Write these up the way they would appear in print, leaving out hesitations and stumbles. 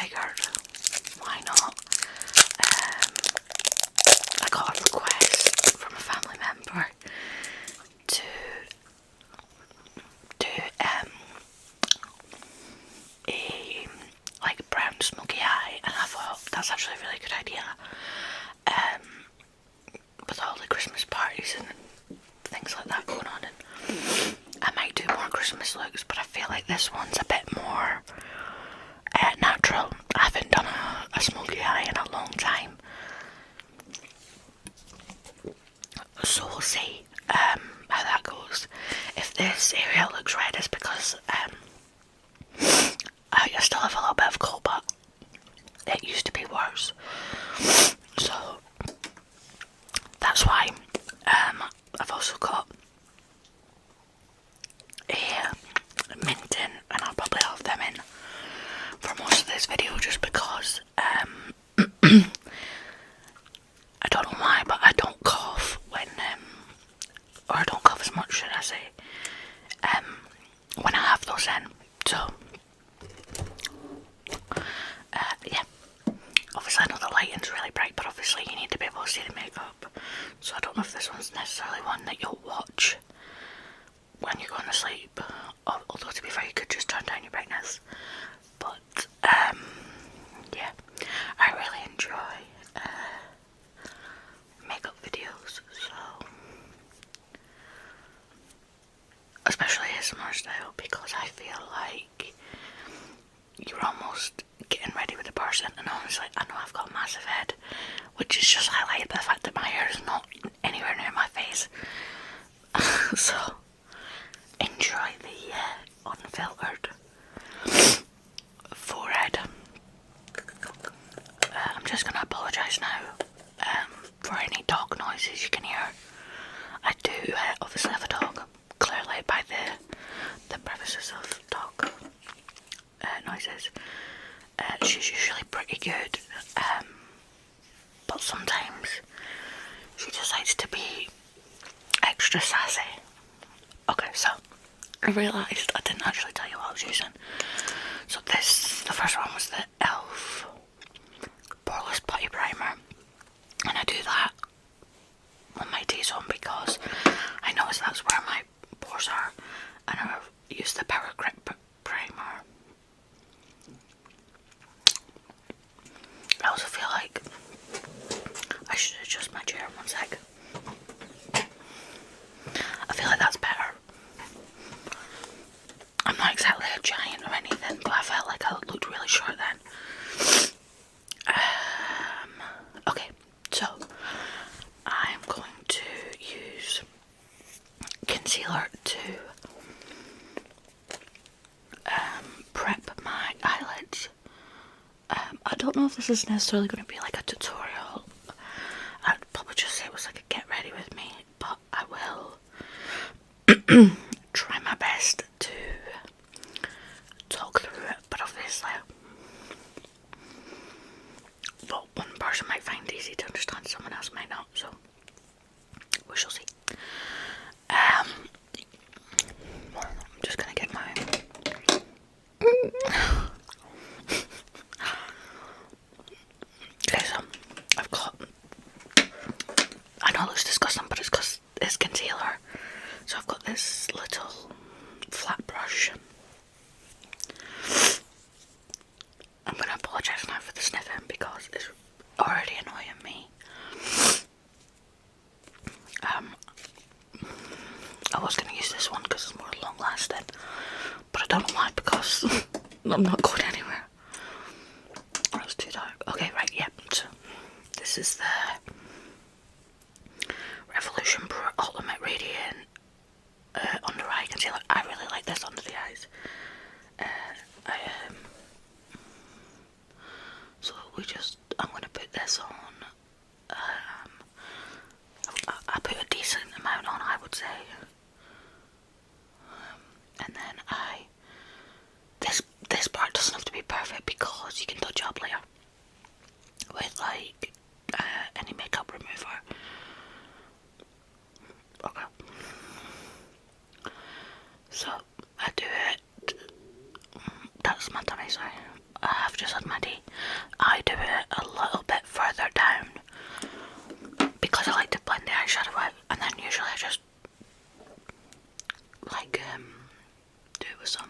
figured, why not? I got a request from a family member to do a like brown smoky eye, and I thought that's actually a really good idea. With all the Christmas parties and things like that going on, and I might do more Christmas looks, but I feel like this one's a bit more natural. I haven't done a smoky eye in a long time, so we'll see how that goes. If this area looks red, it's because I still have a little bit of cold, but it used to be worse, so that's why. I've also got a mint in, and I'll probably have them in for most of this video just because I don't know why, but I don't cough when or I don't cough as much, should I say, when I have those in. So yeah, obviously I know the lighting's really bright, but obviously you need to be able to see the makeup, so I don't know if this one's necessarily one that you'll watch when you're going to sleep, although to be fair you could just turn down your brightness. But yeah, I really enjoy makeup videos, so especially ASMR style, because I feel like you're almost getting ready with the person, and honestly I know I've got a massive head, which is just highlighted by the fact that my hair is not anywhere near my face. So enjoy the unfiltered forehead. I'm just going to apologise now for any dog noises you can hear. I do obviously have a dog, clearly by the premises of dog noises. She's usually pretty good, but sometimes she decides to be extra sassy. Okay, so I realised I didn't actually tell you what I was using. So the first one was the e.l.f. Poreless Putty Primer, and I do that on my T-zone because I notice that's where my pores are, and I use the Power Grip Primer. I also feel like I should adjust my chair, one sec. I feel like that's better. I'm not exactly a giant or anything, but I felt like I looked really short then. Okay, so I'm going to use concealer to prep my eyelids. I don't know if this is necessarily going to be like a tutorial. I'd probably just say it was like a get ready with me, but I will try my best to talk through it, but obviously what one person might find easy to understand, someone else might not, so we shall see. I'm just gonna get my okay, so I've got, I know it looks disgusting, but it's because it's concealer. So I've got this little flat brush. I'm going to apologise now for the sniffing because it's already annoying me. I was going to use this one because it's more long lasting, but I don't know why, because I'm not going anywhere. That's too dark. Okay, right, yep. So this is the Revolution Pro Ultimate Radiant under eye concealer. I really like this under the eyes. So I'm going to put this on. I put a decent amount on, I would say. And then this part doesn't have to be perfect because you can touch up later with like any makeup remover. Okay. So I do it. That's my tummy, sorry. I have just had my tea, I do it a little bit further down because I like to blend the eyeshadow out, and then usually I just like do it with some,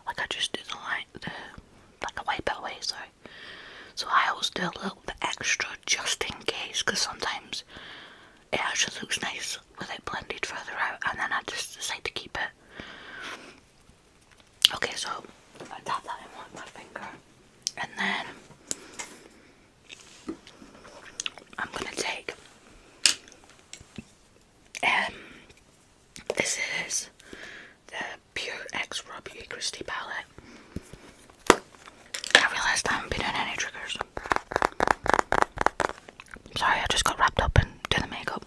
like I just do like I wipe it away, sorry. So I always do a little bit extra just in case, because sometimes it actually looks nice with it blended further out, and then I just decide to keep it. Okay, so I tap that in with my finger, and then I'm gonna take this is the Pure X Robbie Christie palette. I realised I haven't been doing any triggers. Sorry, I just got wrapped up in doing the makeup.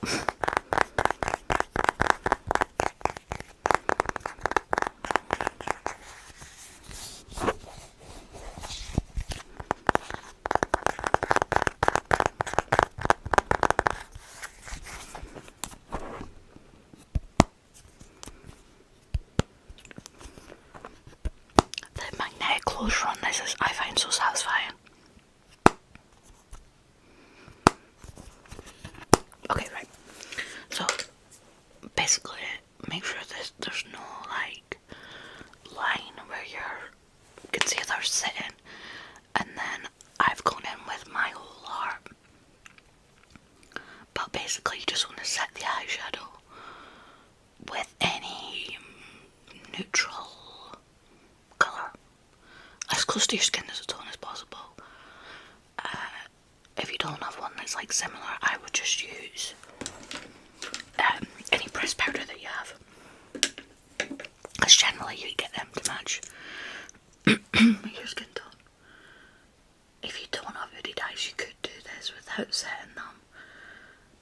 The magnetic closure on this is, I find, so satisfying. Okay, right. So basically, make sure there's no like line where your concealer's sitting, and then I've gone in with my whole heart. But basically, you just want to set the eyeshadow with any neutral colour, as close to your skin as a tone as possible. If you don't have one that's like similar, I would just use any pressed powder that you have, because generally you get them to match your skin tone. If you don't have hooded eyes, you could do this without setting them,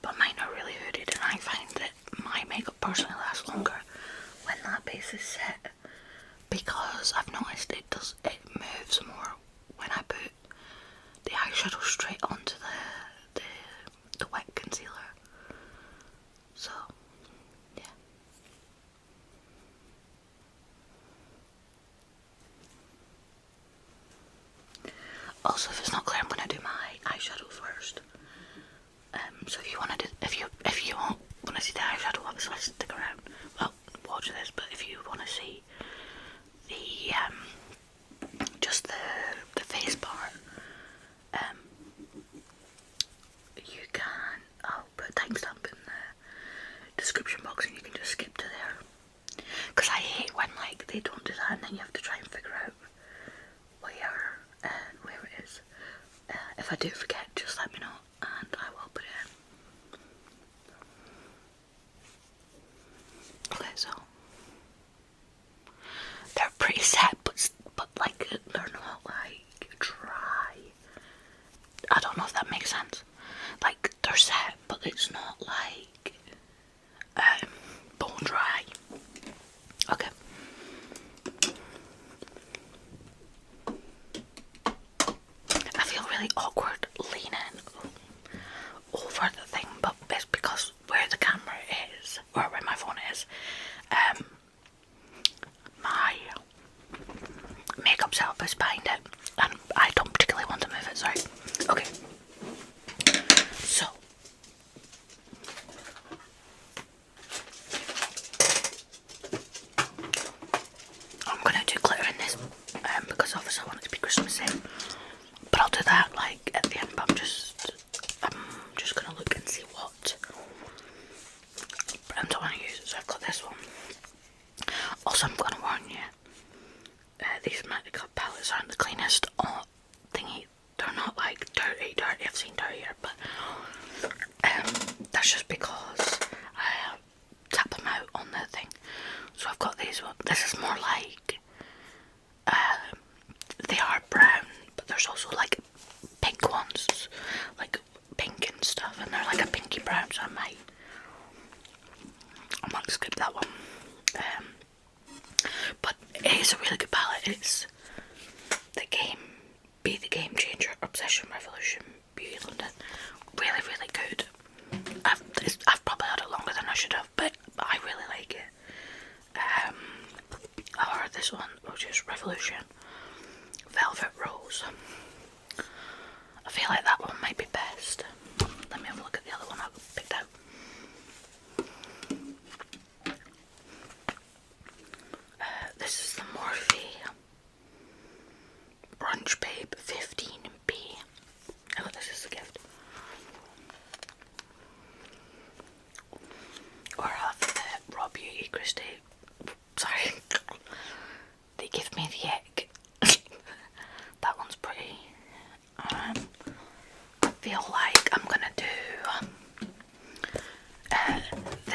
but mine are really hooded, and I find that my makeup personally lasts longer when that base is set, because I've noticed it moves more when I put the eyeshadow straight onto the wet concealer. So yeah. Also, if it's not clear, I'm gonna do my eyeshadow first. So if you want to see the eyeshadow, obviously stick around. Well, watch this. But if you want to see the just the face part, you can. I'll put a timestamp in the description box, and you can just skip to there. Because I hate when like they don't do that, and then you have to try and figure out where it is. If I do forget, just let me know, and I will put it in. Okay, so they're pretty set, but like they're not like dry. I don't know if that makes sense. Like they're set, but it's not like bone dry. Okay. I feel really awkward leaning over the thing, but it's because where the camera is, or where my phone is, my makeup setup is behind it, and I don't particularly want to move it, sorry. Okay. So I'm gonna do glitter in this, because obviously I want it to be Christmassy. But I'll do that like at the end. But I'm just gonna look and see what brand I want to use. So I've got this one. Also, I'm gonna warn you, these makeup palettes aren't the cleanest thingy. They're not like dirty. I've seen dirtier, but that's just because I tap them out on the thing. So I've got these ones. This is more like they are brown, but there's also like pink ones, like pink and stuff, and they're like a pinky brown. So I might skip that one. But it is a really good palette. It's Be the Game Changer, Obsession Revolution, Beauty London. Really, really good. I've probably had it longer than I should have, but I really like it. Or this one, which is Revolution Velvet Rose.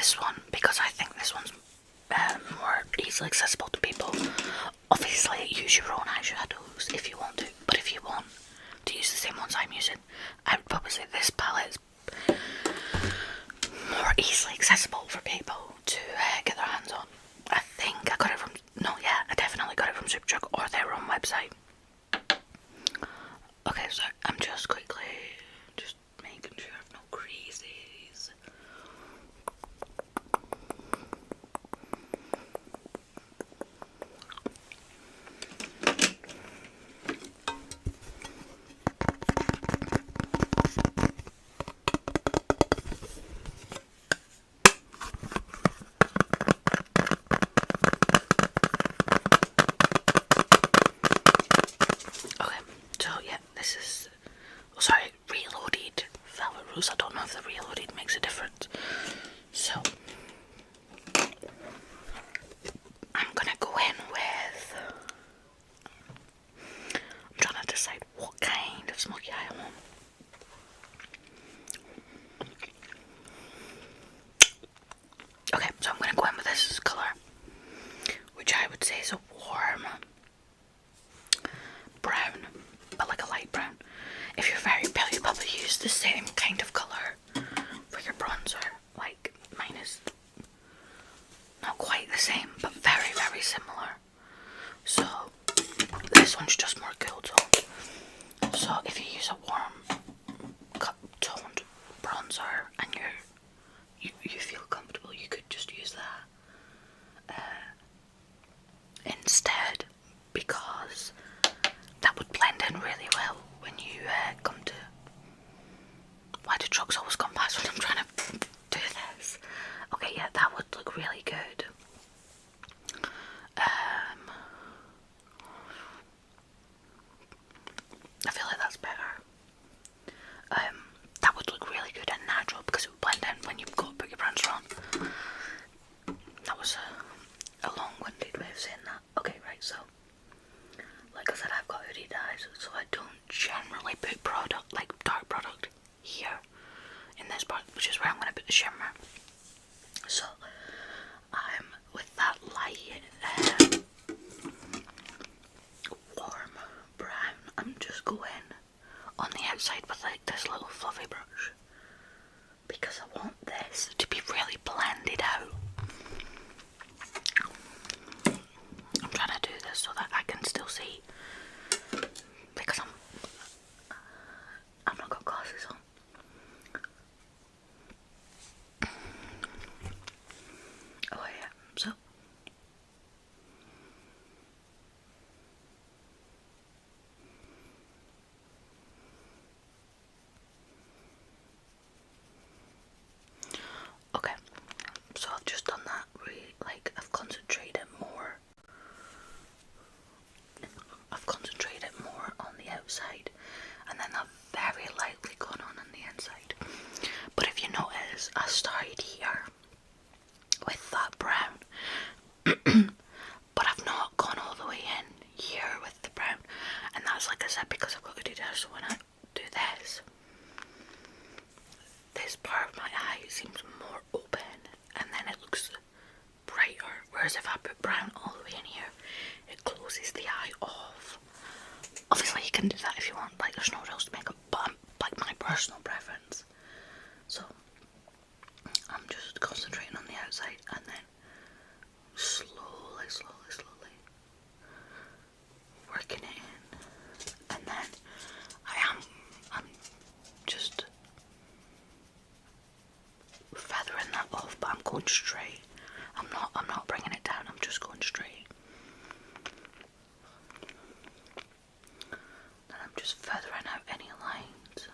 this one because I think this one's more easily accessible to people. Obviously, use your own eyeshadows if you want to, but if you want to use the same ones I'm using, I would probably say this palette is more easily accessible for people to get their hands on. I think I got it from, no, yeah, I definitely got it from Superdrug or their own website. Okay, so I'm just quickly making sure I have no creases. Okay, so yeah, this is, oh, sorry, Reloaded Velvet Rose. I don't know if the Reloaded makes a difference. So I'm gonna go in with, I'm trying to decide what kind of smoky eye I want. Okay, so I'm gonna go in with this colour, which I would say is a warm brown, but like a light brown. If you're very pale, you probably use the same kind of colour for your bronzer. Like, mine is not quite the same, but very, very similar. So, this one's just more cool toned. So, if you use a warm toned bronzer and you feel comfortable, you could just use that instead, because that would blend in really well when you come to. Why do trucks always come past when I'm trying to do this? Okay, yeah, that would look really good. I feel like that's better. That would look really good and natural because it would blend in when you go to put your bronzer on. That was a long-winded way of saying that. Okay, right, so like I said, I've got hooded eyes, so I don't generally put product, like dark product, here in this part, which is where I'm going to put the shimmer. So I'm with that light warm brown, I'm just going on the outside with like this little fluffy brush because I want this to be really blended out. I'm trying to do this so that I can still see because I've not got glasses on. Oh yeah, so okay, so I've just done that, like I've concentrated more. I've concentrated more on the outside, and then I've very lightly gone on the inside. But if you notice, I started here with that brown, but I've not gone all the way in here with the brown, and that's, like I said, because I've got to do that. So when I do this part of my eye seems more open, and then it looks brighter. Whereas if I put brown all the way in here, it closes the eye off. Obviously, you can do that if you want. Like, there's no rules to makeup, but like my personal preference. So I'm just concentrating on the outside, and then slowly working it in, and then I'm just feathering that off, but I'm going straight. I'm not bringing it down. I'm just going straight. Then I'm just feathering out any lines.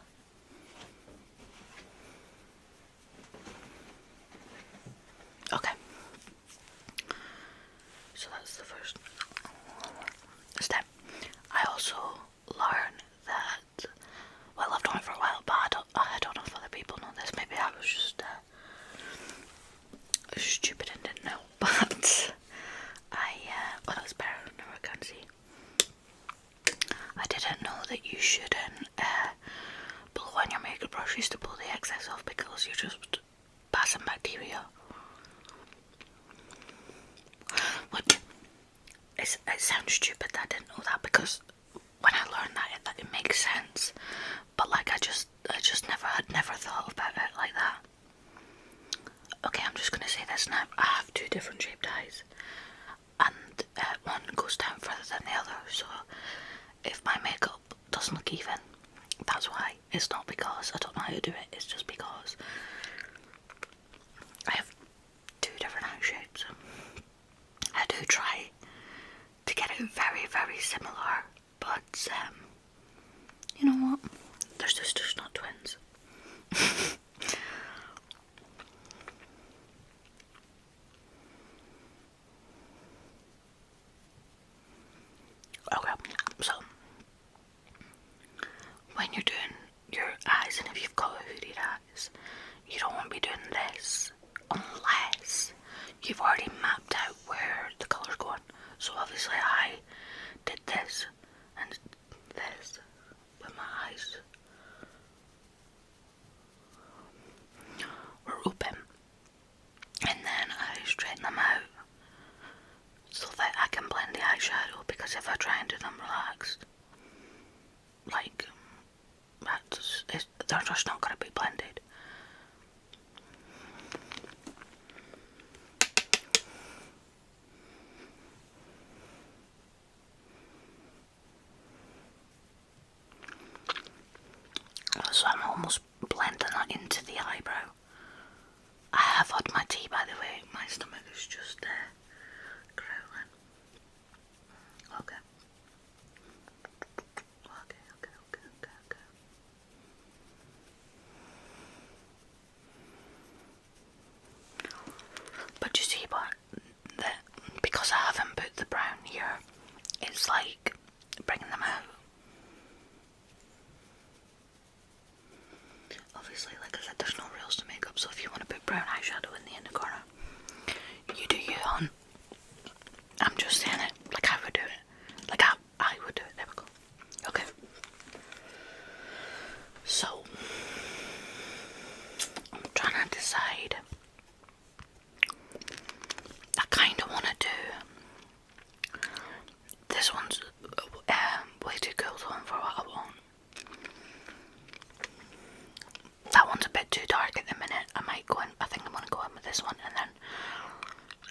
Okay. So that's the first step. I also learned that, well, I've done it for a while, but I don't know if other people know this. Maybe I was just stupid and didn't know. But well, that's better. Now I can see. I didn't know that you shouldn't blow on your makeup brushes to pull the excess off because you're just passing bacteria it sounds stupid that I didn't know that, because when I learned that it makes sense, but like I just never thought about it like that. Okay, I'm just gonna say this now. I have two different shaped eyes, and one goes down further than the other, so if my makeup doesn't look even, that's why. It's not because I don't know how to do it, it's just because I have two different eye shapes. I do try to get it very, very similar, but you know what? They're sisters, not twins. Okay, so when you're doing your eyes, and if you've got hooded eyes, you don't want to be doing this unless you've already mapped out where the colour's going. So obviously I did this and this with my eyes were open, and then I straighten them out so that I can blend the eyeshadow, because if I try and do them relaxed, like, they're just not going to be blended. So I'm almost blending that into the eyebrow. I have had my tea, by the way. My stomach is just growling. Okay. Okay. But you see what? That because I haven't put the brown here, it's like bringing them out. Obviously, like I said, there's no rules to makeup, so if you want to put brown eyeshadow in the inner corner, you do you, hon. I'm just saying it like I would do it. Like I would do it. There we go. Okay. So, I'm trying to decide. I kind of want to do this one's way too cool tone for what I want. That one's a bit too dark at the minute. I might go in. I think I'm gonna go in with this one, and then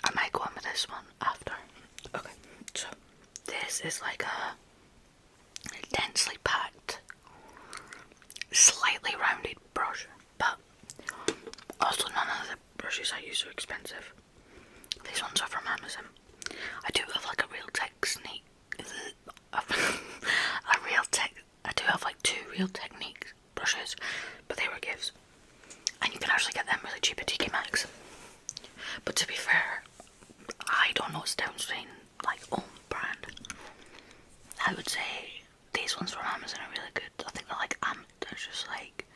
I might go in with this one after. Okay, so this is like a densely packed, slightly rounded brush, but also none of the brushes I use are expensive. These ones are from Amazon. I do have like a real technique. I do have like two Real Technique brushes, but they were gifts, and you can actually get them really cheap at TK Maxx. But to be fair, I don't know what's downstream like own brand. I would say these ones from Amazon are really good. I think they're just like,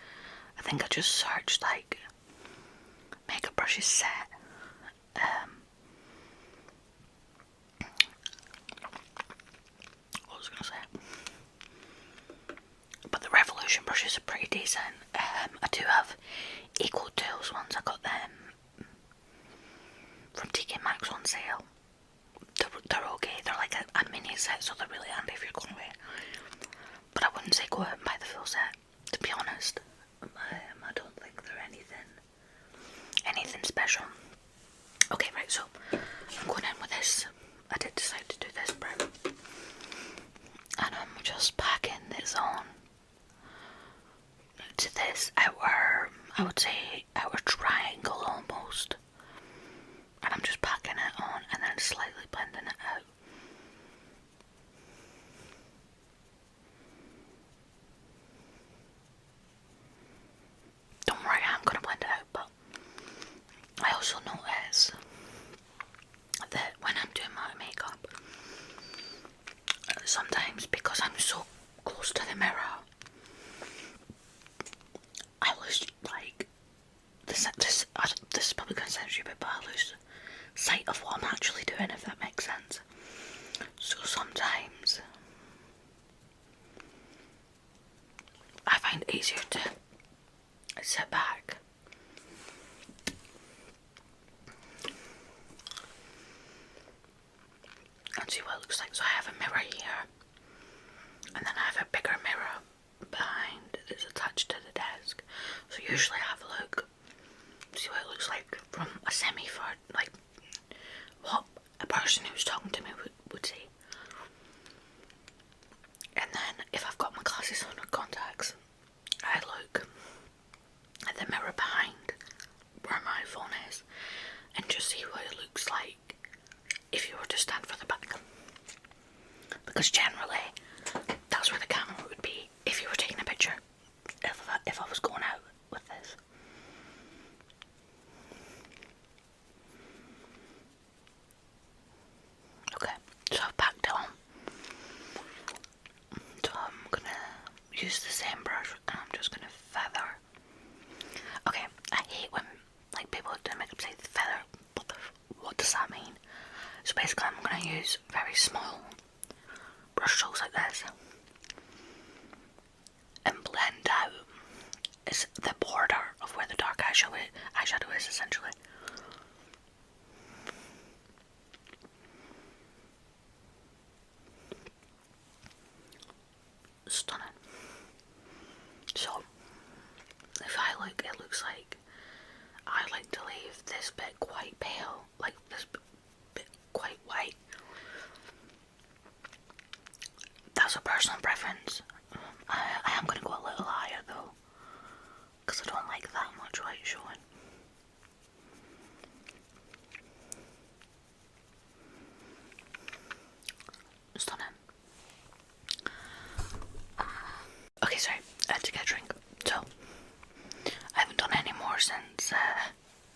I think I just searched like makeup brushes set. What was I gonna say? But the Revolution brushes are pretty decent. I do have Equal Tools ones. I got them from TK Maxx on sale. They're okay. They're like a mini set, so they're really handy if you're going away. But I wouldn't say go out and buy the full set, to be honest. I don't think they're anything special. Okay, right, so I'm going in with this. I did decide to do this brown, and I'm just packing this on to this outer, I would say outer triangle almost, and I'm just packing it on and then slightly blending it out. Don't worry, I'm gonna blend it out, but I also notice that when I'm doing my makeup, sometimes because I'm so close to the mirror, I lose like this is probably gonna sound stupid, but I lose sight of what I'm actually doing, if that makes sense. So sometimes I find it easier to sit back and see what looks like. So I have a mirror here, and then I have a bigger mirror behind that's attached to the desk. So usually I have a look, see what it looks like from a semi-far, like what a person who's talking to me would see. And then if I've got my glasses on or contacts, I look at the mirror behind where my phone is and just see what it looks like if you were to stand for the back. Because generally, that's where the camera would be if you were taking a picture, if I was going out with this. Okay, so I've packed it on. So I'm gonna use the same brush and I'm just gonna feather. Okay, I hate when like people do makeup say feather. What does that mean? So basically I'm gonna use very small brush strokes like this and blend out is the border of where the dark eyeshadow is essentially. Stunning. So if I look, it looks like I like to leave this bit quite pale, like this bit quite white. That's a personal preference. I am going to go a little higher though, because I don't like that much white showing. Stunning. Okay, sorry, I had to get a drink. So, I haven't done any more since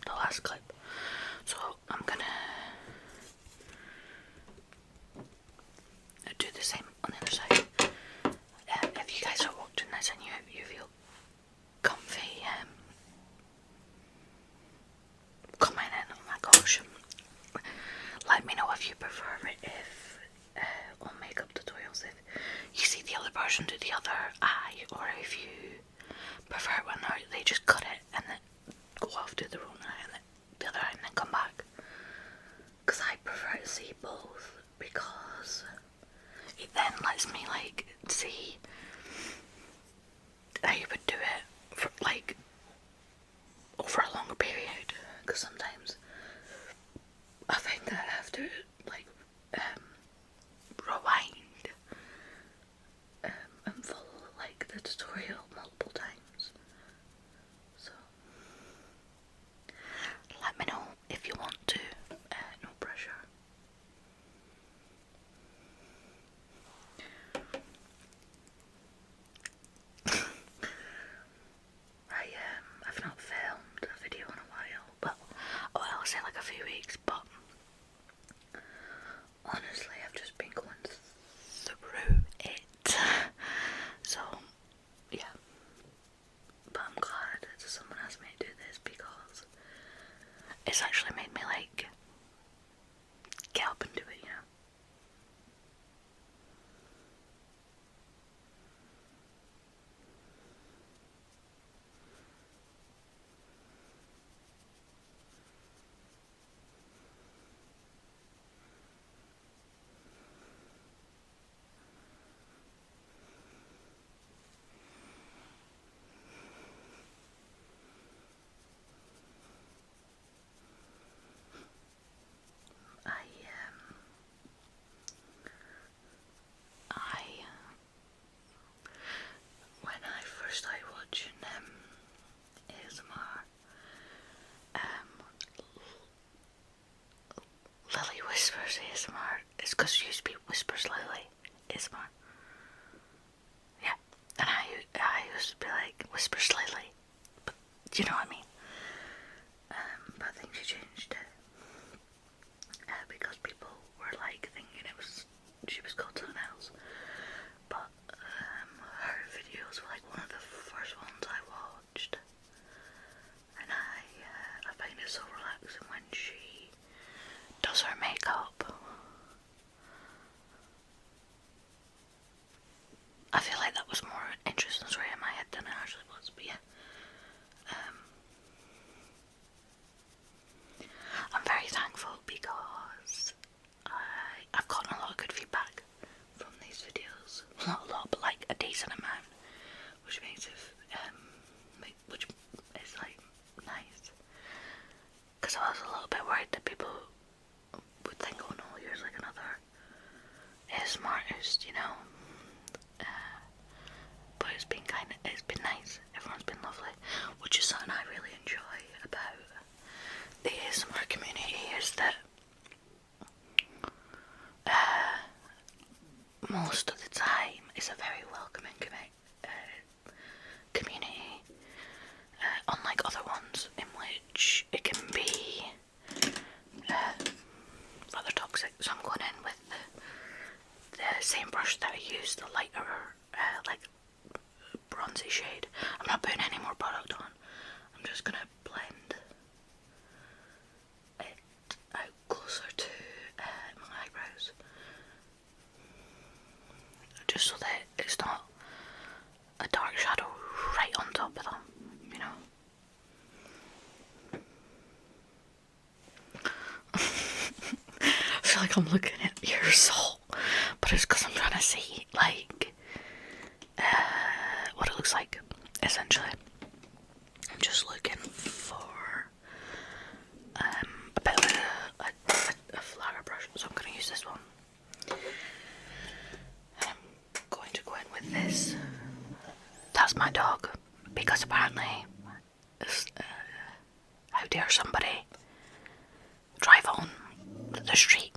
the last clip. So, I'm gonna do the same on the other side. If you guys are watching this and you feel comfy, comment in, oh my gosh. Let me know if you prefer it, if on makeup tutorials, if you see the other person do the other eye, or if you prefer it when they just cut it and then go off, do their own eye and then the other eye and then come back. Because I prefer to see both, because it then lets me like see how you would do it for like over a longer period. Because sometimes I find that I have to like rewind and follow like the tutorial multiple times. So let me know if you want to. No pressure. I've not filmed a video in a while, but I'll say like a few weeks, but honestly I've just been going through it. So yeah, but I'm glad that someone asked me to do this because it's actually made me like get up and do it, you know. When I first started watching ASMR, Lily Whispers ASMR, it's because she used to be Whispers Lily ASMR. Yeah, and I used to be like Whispers Lily, but you know what I mean. But I think she changed it because people were like thinking she was called something else. But her videos were like one of the first ones I watched, and I find it so relaxing when she does her makeup. I feel like that was more interesting story in my head than it actually was, but yeah. bronzy shade. I'm not putting any more product on. I'm just gonna blend it out closer to my eyebrows, just so that it's not a dark shadow right on top of them, you know. I feel like I'm looking at your soul, but it's because I'm trying to see, like, what it looks like, essentially. I'm just looking for a bit of a flatter brush, so I'm going to use this one. I'm going to go in with this. That's my dog, because apparently, how dare somebody drive on the street,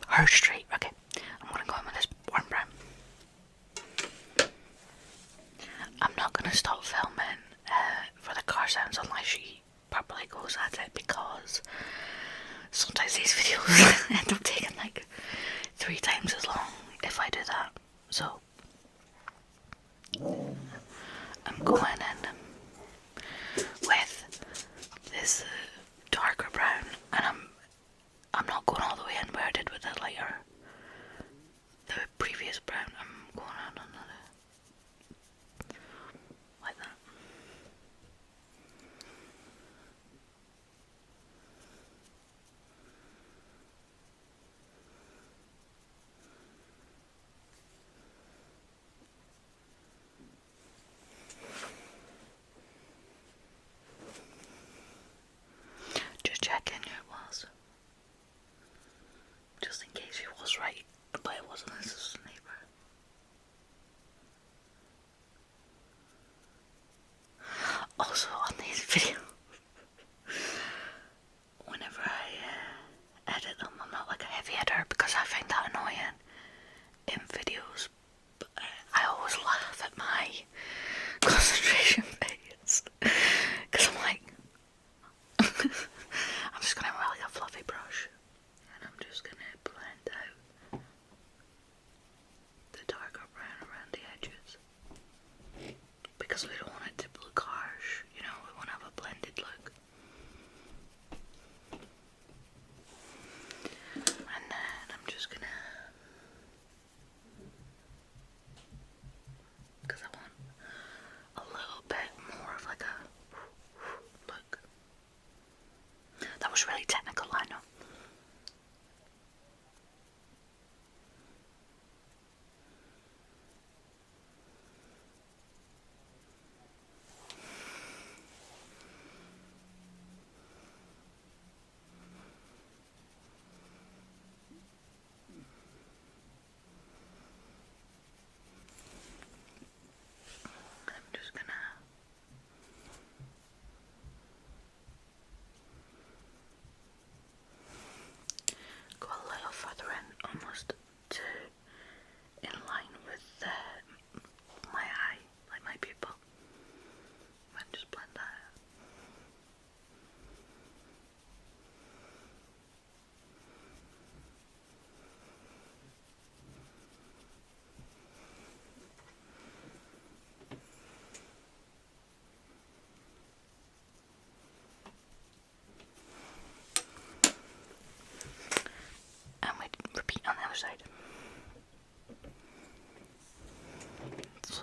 her street. Okay, I'm going to go in with this warm brown. I'm not going to stop filming for the car sounds unless she properly goes at it, because sometimes these videos end up taking like 3 times as long if I do that. So I'm going in with this darker brown, and I'm not going all the way in where I did with the lighter, the previous brown. I'm going on another, like that. Just checking it was. Just in case it was right, but it wasn't. This is a neighbour. Also on these videos, whenever I edit them, I'm not like a heavy editor because I find that annoying in videos, but I always laugh at my concentration phase because I'm like I'm just gonna have like a fluffy brush and I'm just gonna blend out the darker brown around the edges, because we don't want it to look harsh, you know, we want to have a blended look. And then I'm just gonna, because I want a little bit more of like a look. That was really technical, I know. I'm just gonna go a little further in, almost to in line with my eye, like my pupil, and just blend that out. And we repeat on the other side. So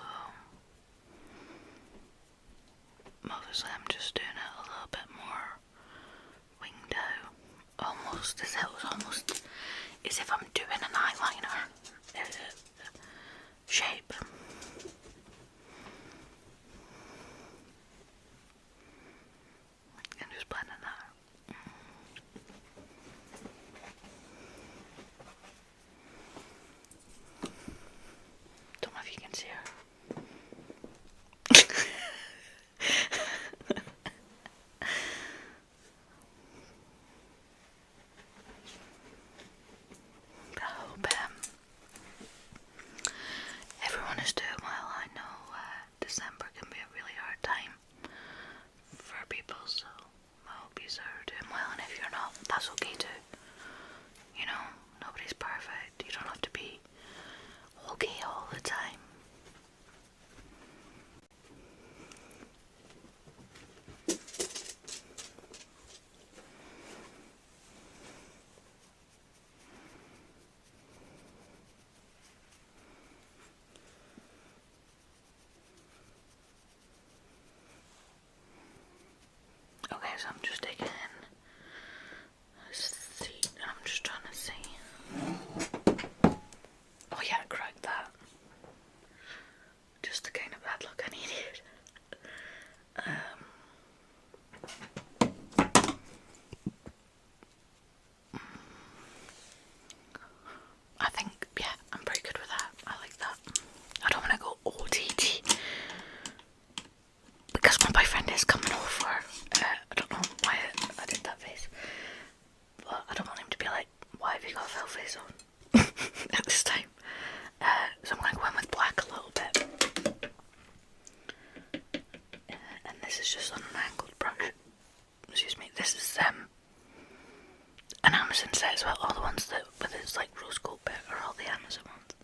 obviously I'm just doing it a little bit more winged out, almost as if I'm doing an eyeliner shape. And just blending that out. Don't know if you can see her. because my boyfriend is coming over. I don't know why I did that face, but I don't want him to be like, why have you got a felt face on at this time? So I'm going to go in with black a little bit. And this is just on an angled brush. Excuse me, this is an Amazon set as well. All the ones that with its like rose gold bit are all the Amazon ones.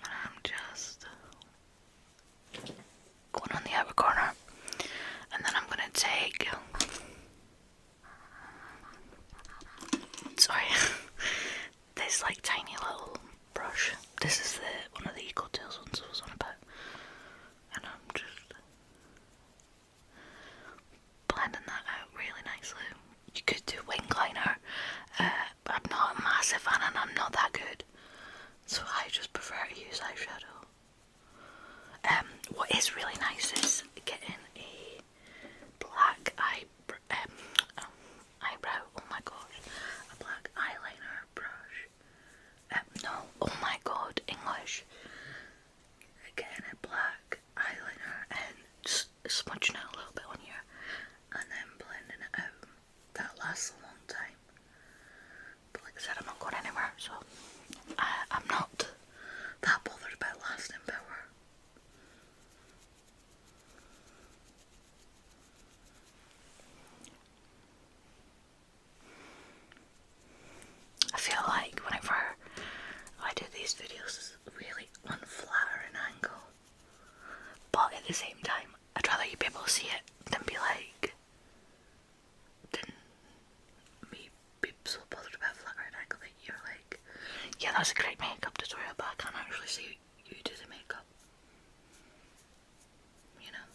I'm just going on the outer corner, and then I'm gonna take, sorry, this like tiny little brush. This is one of the Eco Tails ones I was on about, and I'm just blending that out really nicely. You could do wing liner, but I'm not a massive fan and I'm not that good, so I just prefer to use eyeshadow. What is really nice is getting a black eyebrow, oh my gosh, a black eyeliner brush. No, oh my god, English. Getting a black eyeliner and just smudging it a little bit on here and then blending it out. That lasts a long time. But like I said, I'm not going anywhere, so I'm not that bothered about lasting power. I feel like whenever I do these videos, it's a really unflattering angle. But at the same time, I'd rather you be able to see it than be like, than me be so bothered about flattering angle that you're like, yeah, that's a great makeup tutorial, but I can't actually see you do the makeup. You know?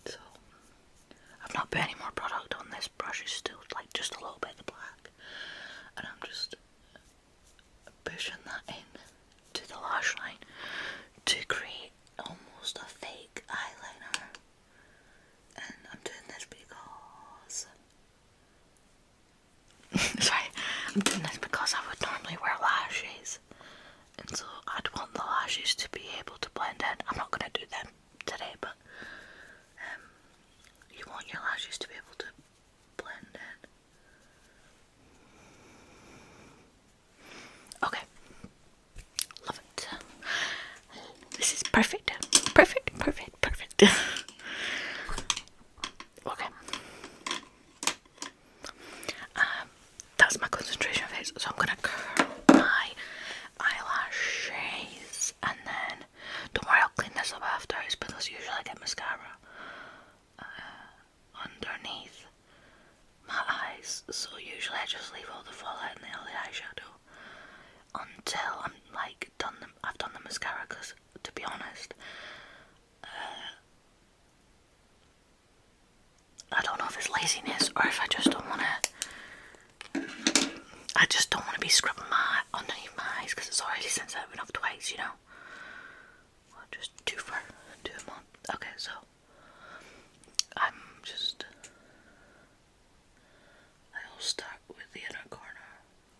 So, I've not put any more product on this brush, it's still like just a little bit of the black. And I'm just pushing that in to the lash line to create almost a fake eyeliner. And I'm doing this because sorry, I'm doing this because I would normally wear lashes, and so I'd want the lashes to be able to blend in. I'm not going to do them today, but you want your lashes to be able to blend in. Okay, love it. This is perfect. Perfect, perfect, perfect. Okay. That's my concentration face, so I'm gonna curl my eyelashes, and then don't worry, I'll clean this up after. It's because usually I get mascara underneath my eyes, so usually I just leave all the fallout and all the eyeshadow until I'm like done. I've done the mascara, because to be honest, I don't know if it's laziness or if I just don't want to. I just don't want to be scrubbing underneath my eyes because it's already sensitive enough twice, you know. Well, just two a month. Okay, so I'm just. I'll start with the inner corner.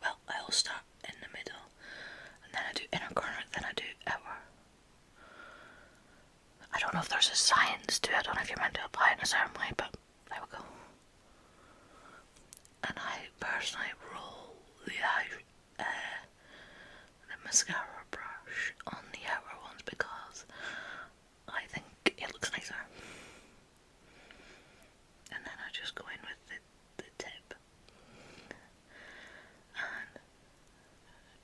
Well, I'll start in the middle, and then I do inner corner, then I do outer. I don't know if there's a science to it. I don't know if you're meant to apply it in a certain way, but there we go. And I personally roll the mascara brush on the outer ones because I think it looks nicer. And then I just go in with the tip and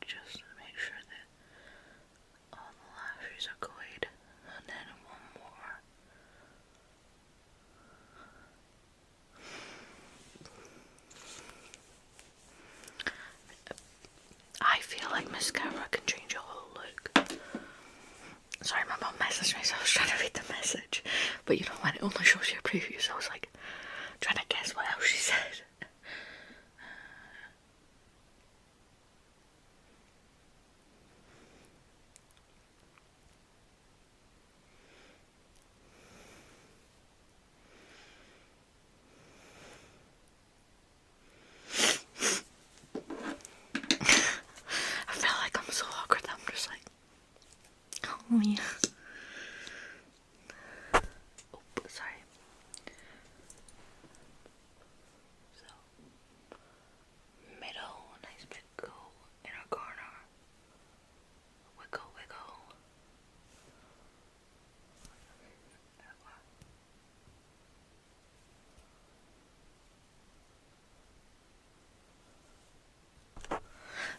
just make sure that all the lashes are coated, and then one more. I feel like mascara can change your whole look. Sorry, my mum messaged me, so I was trying to read the message. But you know when it only shows you a preview, so I was like trying to guess what else she said. I feel like I'm so Oh yeah. Oh, sorry. So, middle, nice big cool, inner corner. Wiggle, wiggle.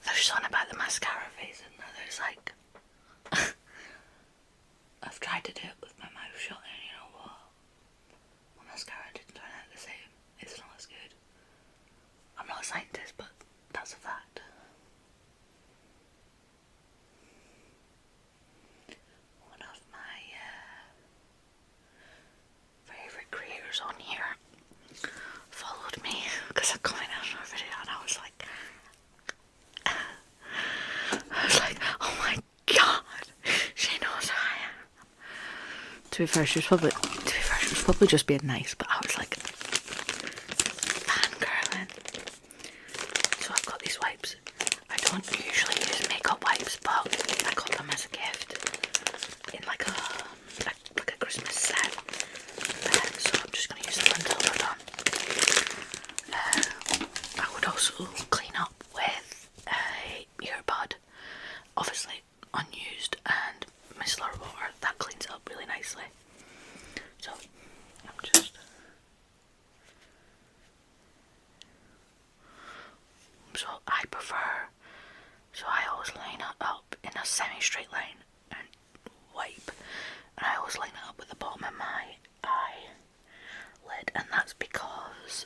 There's something about the mascara face, and there's like I've tried to do it with my mouth shut, and you know what? My mascara didn't turn out the same. It's not as good. I'm not a scientist, but that's a fact. One of my favourite creators on here followed me because I commented on her video, and I was like, oh my god, she knows who I am. To be fair, she was probably just being nice, but I was like fangirling. So I've got these wipes. I don't usually use makeup wipes, but I got them as a gift in like a Christmas set. So I'm just gonna use them until they're done. I would also clean up with a earbud, obviously unused, and micellar water. That cleans it up really nicely. So I'm just I always line it up in a semi-straight line and wipe, and I always line it up with the bottom of my eyelid, and that's because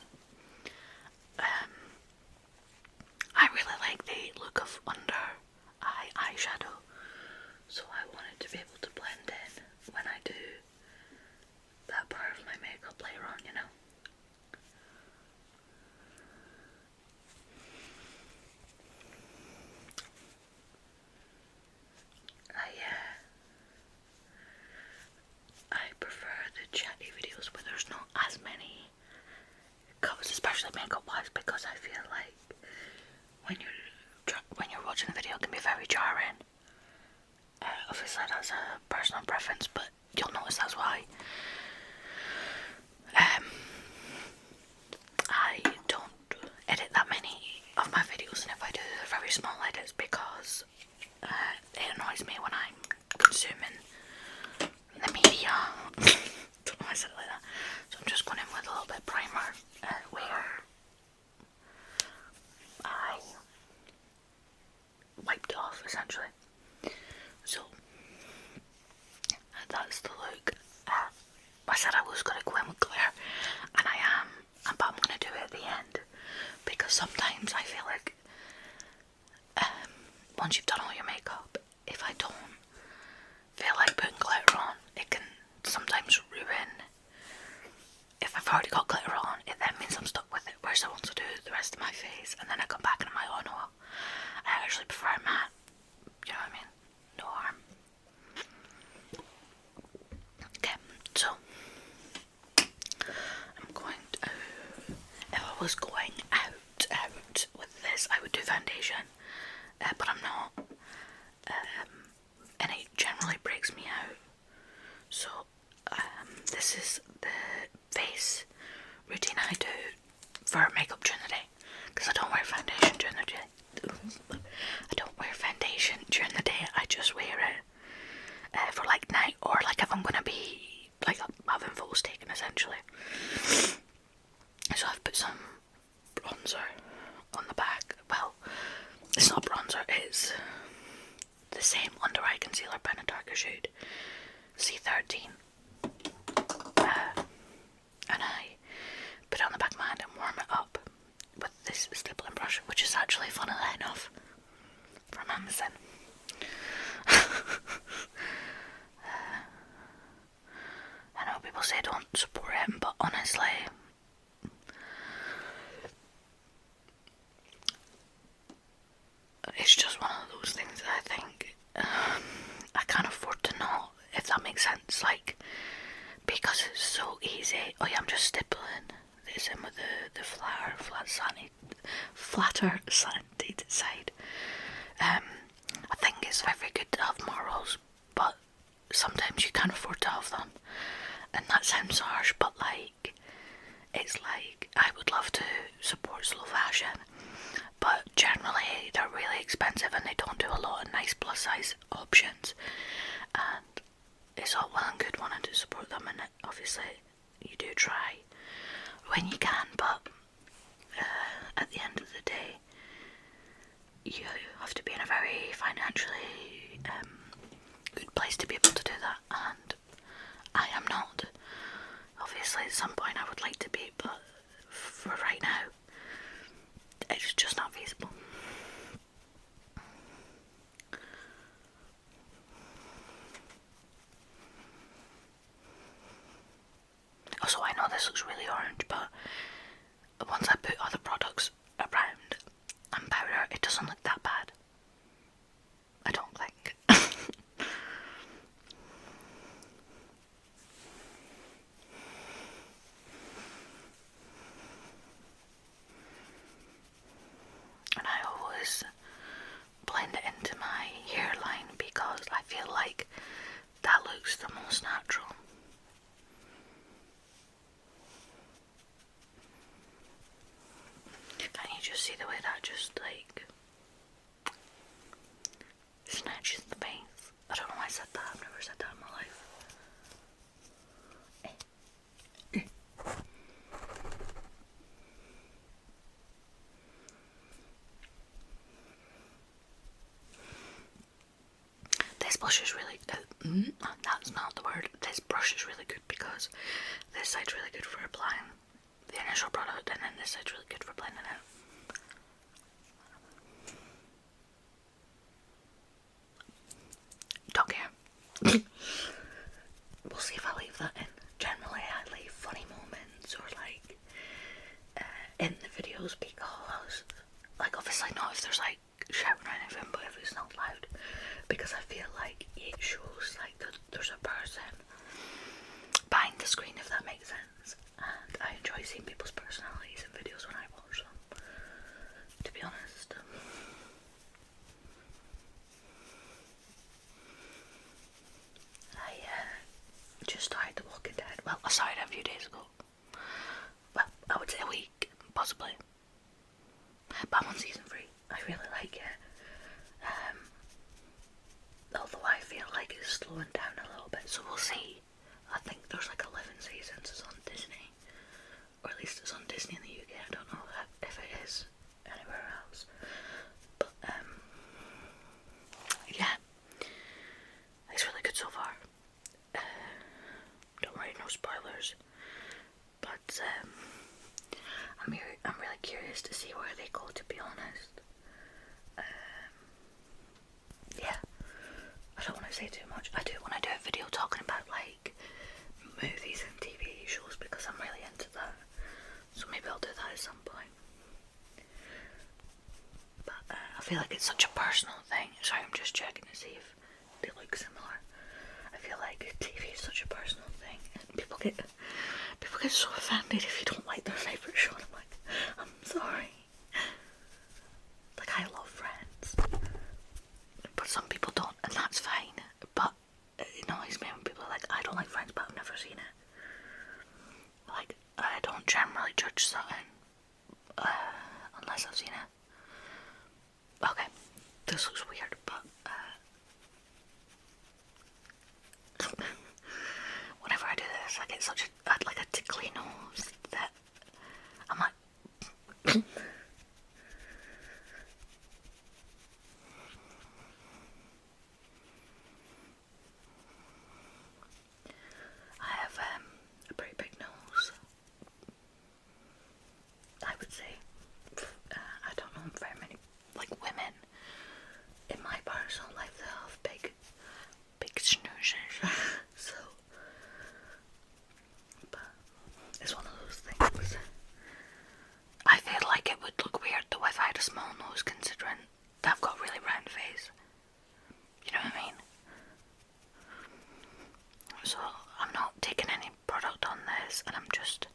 I really like the look of under eye eyeshadow, so I wanted to be able to blend in when I do that part of my makeup later on, you know. I prefer the Chatty videos where there's not as many cuts, especially makeup wise, because I feel like when you're watching the video it can be very jarring. Obviously that's a personal preference, but you'll notice that's why. I don't edit that many of my videos, and if I do, they're very small edits because it annoys me when I'm consuming the media. Don't know why I said it like that. So I'm just going in with a little bit of primer where I wiped it off essentially. So that's the look. I said I was going to go in with glitter, and I am, but I'm going to do it at the end because sometimes I feel like once you've done all your makeup, if I don't feel like putting glitter on, it can sometimes ruin. If I've already got glitter on, it then means I'm stuck with it, whereas I want to do the rest of my face, and then I come back and I'm like, oh no, I actually prefer matte, you know what I mean? No harm. Okay, so I'm going to, if I was going out with this, I would do foundation, but I'm not, and it generally breaks me out. So this is the face routine I do for makeup during the day, because I don't wear foundation during the day. I just wear it for like night, or like if I'm gonna be like having photos taken essentially. So I've put some bronzer on the back. Well, it's not bronzer, it's the same under eye concealer but in a darker shade, C13. And I put it on the back of my hand and warm it up with this stippling brush, which is actually, funnily enough, from Amazon. I know people say don't support him, but honestly, it's just one of those things that I think I can't afford to not, if that makes sense, like, because it's so easy. Oh yeah, I'm just stippling this in with the flatter slanted side. I think it's very good to have morals, but sometimes you can't afford to have them, and that sounds harsh, but like, it's like, I would love to support slow fashion, but generally they're really expensive and they don't do a lot of nice plus size options, and it's all well and good wanting to support them, and obviously you do try when you can, but at the end of the day you have to be in a very financially good place to be able to do that, and I am not. Obviously at some point I would like to be, but for right now it's just not feasible. Also, I know this looks really orange, but once I put other products around and powder, it doesn't look that bad, I don't think. And I always blend it into my hairline because I feel like that looks the most natural. Can you just see the way that just like snatches the face? I don't know why I said that, I've never said that in my life. This blush is really that's not the word. This brush is really good because this side's really good for applying the initial product, and then this side's really good for blending it. Don't care. We'll see if I leave that in. Generally I leave funny moments or like in the videos because, like, obviously not if there's like shouting or anything, but if it's not loud, because I feel like it shows like that there's a person behind the screen, if that makes sense, and I enjoy seeing people's personalities in videos when I watch them, to be honest. I just started The Walking Dead. Well, I started a few days ago. Well, I would say a week, possibly. But I'm on season 3. I really like it. Although I feel like it's slowing down a little bit, so we'll see. I think there's like 11 seasons. It's on Disney, or at least it's on Disney in the UK. I don't know if it is anywhere else. But yeah, it's really good so far. Don't worry, no spoilers. But I'm really curious to see where they go, to be honest. Yeah, I don't want to say too much. I do want to do a video talking about like movies and TV shows because I'm really into that. So maybe I'll do that at some point. But I feel like it's such a personal thing. Sorry, I'm just checking to see if they look similar. I feel like TV is such a personal thing, and people get so offended if you don't like their favourite show. And I'm like, I'm sorry. Like, I love Friends, but some people don't, and that's fine. But it annoys me when people are like, I don't like Friends, but I've never seen it. Like, I don't generally judge something unless I've seen it. Okay, this looks weird, but whenever I do this, I get such a tickly nose that I'm like I have a pretty big nose, I would say. I don't know very many like women in my personal life that have big snoozers. So, but it's one of those things. I feel like it would look weird though if I had a small nose, considering that I've got a really round face. You know what I mean? So I'm not taking any product on this, and I'm just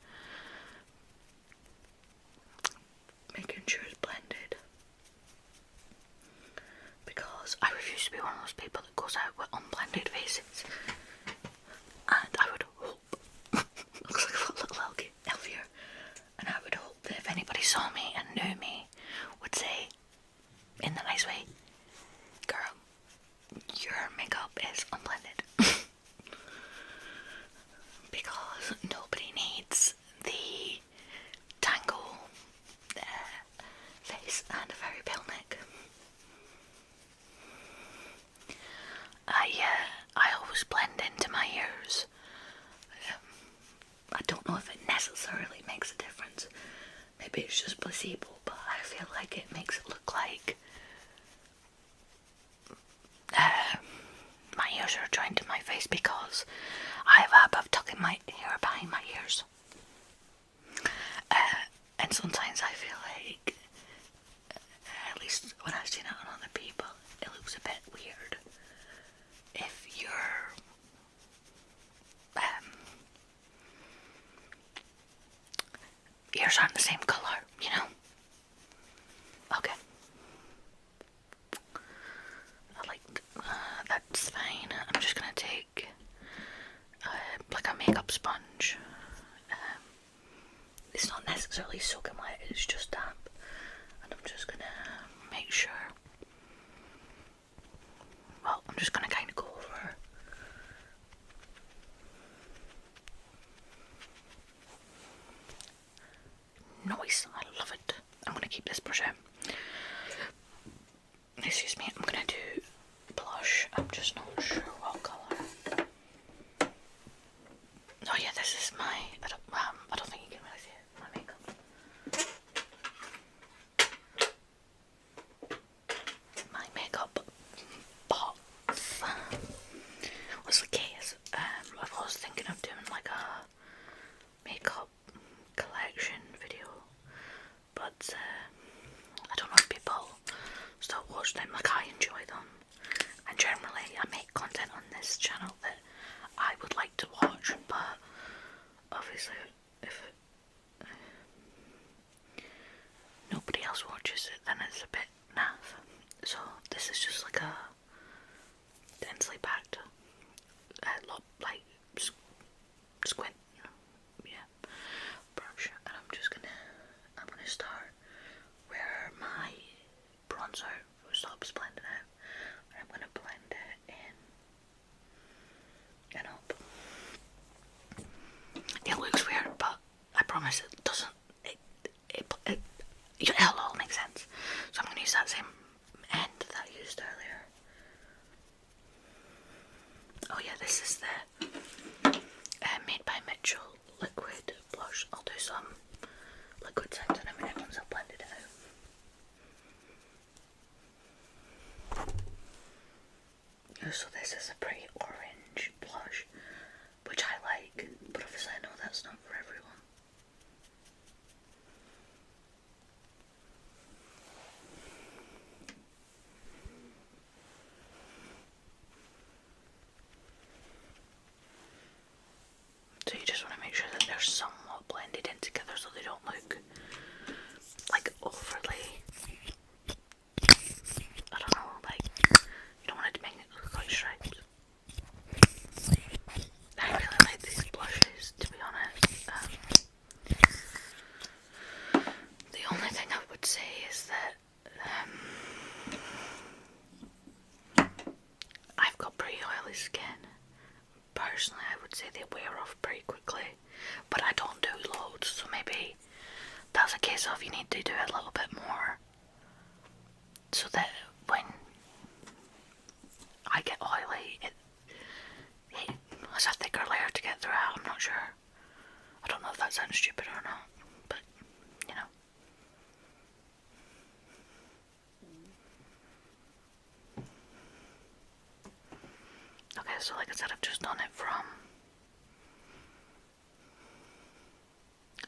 making sure it's blended, because I refuse to be one of those people that goes out with unblended faces. And I would hope, looks like I've got a little elf here, and I would hope that if anybody saw me and knew me, would say, in the nice way, girl, your makeup is unblended. Because nobody needs the tangle face and a very pale neck. I always blend into my ears. I don't know if it necessarily makes a difference. Maybe it's just placebo, but I feel like it makes it look like my ears are joined to my face because I have a habit of tucking my hair behind my ears. And sometimes I feel like, at least when I've seen it on other people, it looks a bit weird if your ears aren't the same colour, you know? Okay. That's fine. I'm just gonna take like a makeup sponge. It's not necessarily soaking wet, it's just damp. And I'm just gonna make sure. Well, I'm just gonna kind of go over. Nice, I love it. I'm gonna keep this brush out. Excuse me, I'm gonna do blush. I'm just not sure what colour. Oh yeah, this is my. I don't think you can really see it. My makeup. My makeup box. What's the case? I was thinking of doing like a makeup collection video, but I don't know if people still watch them. Like, I enjoy them, and generally I make content on this channel that I would like to watch, but obviously if nobody else watches it, then it's a bit naff. So this is just like a densely packed like squint, yeah, brush, and I'm gonna start where my bronzer stops blending out, and I'm gonna blend it in and up. It looks weird, but I promise it doesn't. It'll all make sense. So I'm gonna use that same end that I used earlier. Oh yeah, this is the Made by Mitchell liquid blush. I'll do some liquid sounds in a minute once I've blended it out. So this is a pretty orange blush, which I like, but obviously I know that's not for everyone. So you just want to make sure that they're somewhat blended in together so they don't look like overly, I don't know, like, you don't want it to make it look like stripes. I really like these blushes, to be honest. The only thing I would say is that I've got pretty oily skin. Personally, I would say they wear off pretty quickly, but I don't do loads, so maybe that's a case of you need to do it a little bit more so that when I get oily, it has a thicker layer to get through it. I'm not sure. I don't know if that sounds stupid or not, but you know. Okay, so like I said, I've just done it from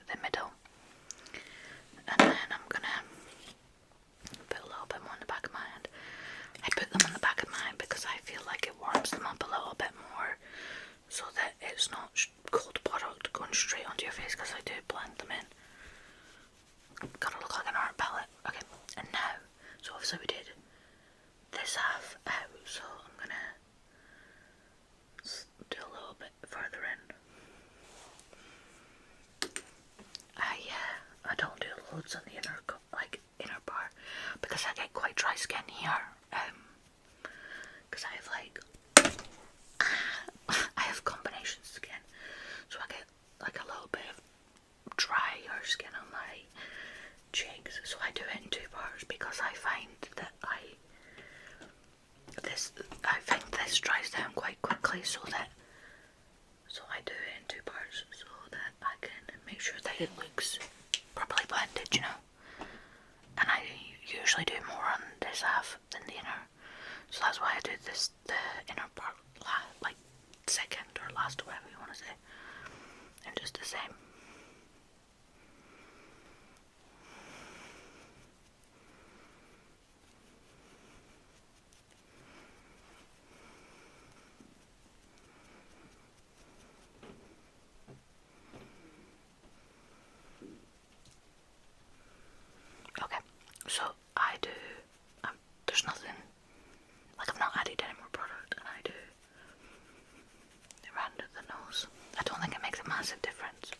the middle, and then I'm gonna put a little bit more on the back of my hand. I put them on the back of my hand because I feel like it warms them up a little bit more so that it's not cold product going straight onto your face, because I do blend them in. Gotta look like an art palette. Okay, and now, so obviously we did this half out, quickly so I do it in two parts so that I can make sure that it looks properly blended, you know. And I usually do more on this half than the inner, so that's why I do the inner part like second or last, or whatever you want to say, and just the same. Okay, so I do, there's nothing, like I've not added any more product, and I do around the nose. I don't think it makes a massive difference.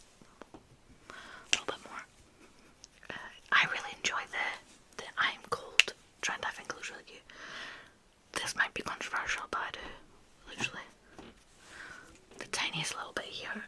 A little bit more. I really enjoy the I'm cold trend. I think it looks really cute. This might be controversial, but I do literally the tiniest little bit here